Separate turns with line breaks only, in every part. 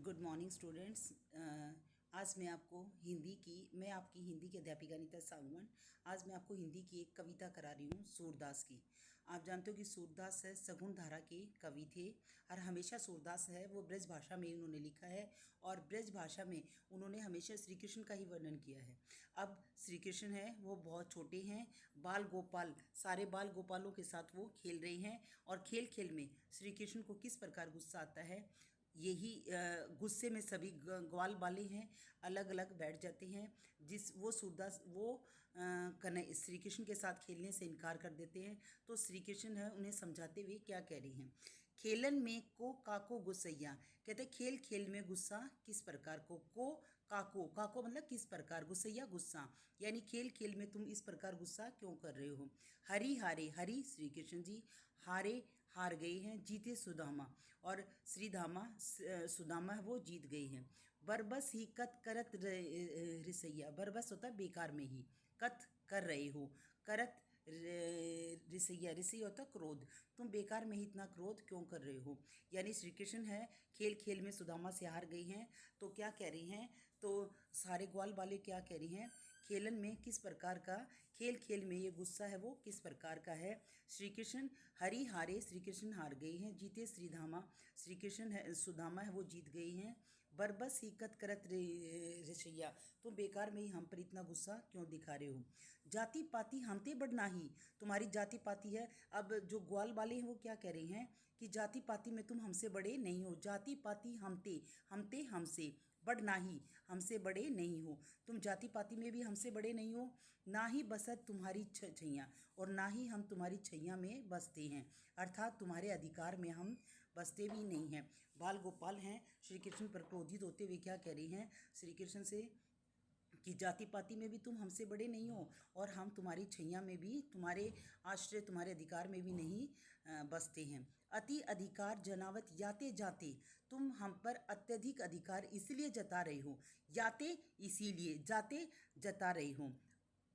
Good morning students. आज मैं आपकी हिंदी की अध्यापिका नीता सागवान। आज मैं आपको हिंदी की एक कविता करा रही हूँ सूरदास की। आप जानते हो कि सूरदास है सगुण धारा के कवि थे और हमेशा सूरदास है वो ब्रज भाषा में उन्होंने लिखा है और ब्रज भाषा में उन्होंने हमेशा श्री कृष्ण का ही वर्णन किया है। अब श्री कृष्ण है वो बहुत छोटे हैं, बाल गोपाल, सारे बाल गोपालों के साथ वो खेल रहे हैं और खेल खेल में श्री कृष्ण को किस प्रकार गुस्सा आता है, यही गुस्से में सभी ग्वाल वाले हैं अलग अलग बैठ जाते हैं। जिस वो सूरदास वो कन्हैया श्री कृष्ण के साथ खेलने से इनकार कर देते हैं। तो श्री कृष्ण है उन्हें समझाते हुए क्या कह रही हैं, खेलन में को काको गुस्सैया, कहते हैं खेल खेल में गुस्सा किस प्रकार को काको, काको मतलब किस प्रकार, गुस्सैया गुस्सा, यानी खेल खेल में तुम इस प्रकार गुस्सा क्यों कर रहे हो। हरि हारे, हरि श्री कृष्ण जी, हारे हार गए हैं, जीते सुदामा, और सुदामा है वो जीत गई हैं। बरबस ही कत करत रिसैया, बरबस होता है बेकार में ही, कत कर रहे हो, करत रिसैया, रिसैया होता क्रोध, तुम बेकार में ही इतना क्रोध क्यों कर रहे हो। यानी श्री कृष्ण है खेल खेल में सुदामा से हार गई हैं। तो क्या कह रही हैं, तो सारे ग्वाल वाले क्या कह रही हैं, खेलन में किस प्रकार का, खेल खेल में ये गुस्सा है वो किस प्रकार का है। श्री कृष्ण हरि हारे, श्री कृष्ण हार गए हैं, जीते श्री कृष्ण है सुदामा है वो जीत गई हैं। बरबस ही कत करत ऋषिया, तुम बेकार में ही हम पर इतना गुस्सा क्यों दिखा रहे हो। जाति पाति हमते बढ़ना ही, तुम्हारी जाति पाति है। अब जो ग्वाल वाले हैं वो क्या कह रहे हैं कि जाति पाति में तुम हमसे बड़े नहीं हो, जाति पाति हमते, हमते हमसे, बढ़ना ही, हमसे बड़े नहीं हो, तुम जाति पाति में भी हमसे बड़े नहीं हो, ना ही बसत तुम्हारी छैया, और ना ही हम तुम्हारी छैया में बसते हैं, अर्थात तुम्हारे अधिकार में हम बसते भी नहीं हैं। बाल गोपाल हैं श्री कृष्ण पर क्रोधित होते हुए क्या कह रही हैं श्री कृष्ण से कि जाति पाति में भी तुम हमसे बड़े नहीं हो और हम तुम्हारी छैया में भी, तुम्हारे आश्रय, तुम्हारे अधिकार में भी नहीं बसते हैं। अति अधिकार जनावत याते जाते, तुम हम पर अत्यधिक अधिकार इसलिए जता रहे हो, याते इसीलिए, जाते जता रहे हो।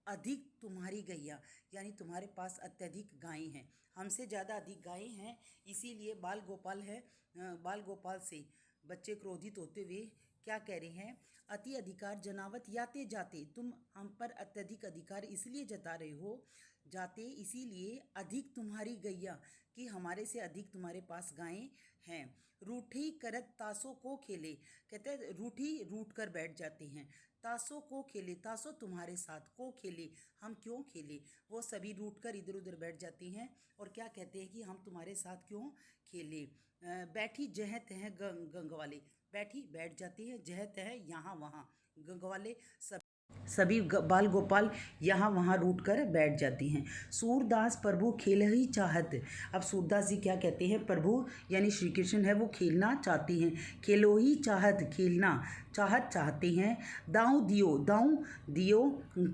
अधिक तुम्हारी गैया, यानी तुम्हारे पास अत्यधिक गायें हैं, हमसे ज़्यादा अधिक गायें हैं, इसीलिए बाल गोपाल है, बाल गोपाल से बच्चे क्रोधित होते हुए क्या कह रहे हैं, अति अधिकार जनावत याते जाते, तुम हम पर अत्यधिक अधिकार इसलिए जता रहे हो, जाते इसीलिए, अधिक तुम्हारी गैया, कि हमारे से अधिक तुम्हारे पास गायें हैं। रूठी करत तासों को खेले, कहते हैं रूठी रूठ कर बैठ जाते हैं, तासों को खेले, तासों तुम्हारे साथ, को खेले हम क्यों खेले, वो सभी रूठ कर इधर उधर बैठ जाते हैं और क्या कहते हैं कि हम तुम्हारे साथ क्यों खेले। बैठी जहत है गंगवाले, बैठी बैठ जाती है, जहत है यहाँ वहाँ, गंगवाले सभी बाल गोपाल यहाँ वहाँ रूट कर बैठ जाती हैं। सूरदास प्रभु खेल ही चाहत, अब सूरदास जी क्या कहते हैं, प्रभु यानी श्री कृष्ण है वो खेलना चाहते हैं, खेलो ही चाहत, खेलना चाहत चाहते हैं। दाऊ दियो, दाऊ दियो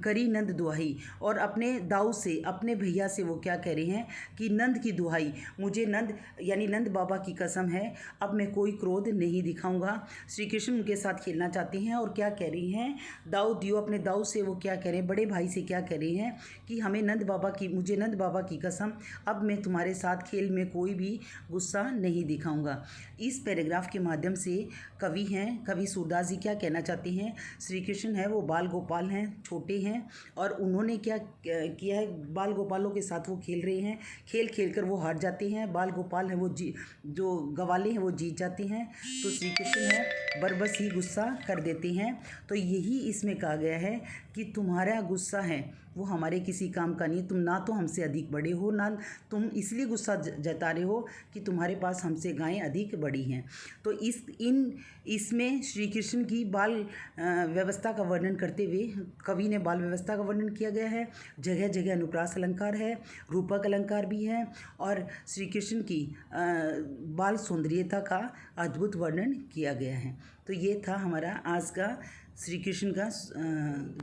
करी नंद दुहाई, और अपने दाऊ से, अपने भैया से वो क्या कह रहे हैं कि नंद की दुहाई, मुझे नंद यानी नंद बाबा की कसम है, अब मैं कोई क्रोध नहीं दिखाऊंगा। श्री कृष्ण उनके साथ खेलना चाहते हैं और क्या कह रही हैं, दाऊ दियो, अपने दाऊ से वो क्या कह रहे हैं, बड़े भाई से क्या कह रहे हैं कि हमें नंद बाबा की, मुझे नंद बाबा की कसम, अब मैं तुम्हारे साथ खेल में कोई भी गुस्सा नहीं दिखाऊंगा। इस पैराग्राफ के माध्यम से कवि हैं, कवि सूरदास जी क्या कहना चाहते हैं, श्री कृष्ण है वो बाल गोपाल हैं, छोटे हैं, और उन्होंने क्या किया है, बाल गोपालों के साथ वो खेल रहे हैं, खेल खेल कर वो हार जाते हैं, बाल गोपाल हैं वो जो गवाले हैं वो जीत जाते हैं। तो श्री कृष्ण है बरबस ही गुस्सा कर देते हैं। तो यही इसमें कहा गया है कि तुम्हारा गुस्सा है वो हमारे किसी काम का नहीं, तुम ना तो हमसे अधिक बड़े हो, ना तुम इसलिए गुस्सा जता रहे हो कि तुम्हारे पास हमसे गायें अधिक बड़ी हैं। तो इसमें श्री कृष्ण की बाल व्यवस्था का वर्णन करते हुए कवि ने बाल व्यवस्था का वर्णन किया गया है, जगह जगह अनुप्रास अलंकार है, रूपक अलंकार भी है, और श्री कृष्ण की बाल सौंदर्यता का अद्भुत वर्णन किया गया है। तो ये था हमारा आज का श्री कृष्ण का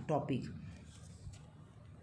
टॉपिक।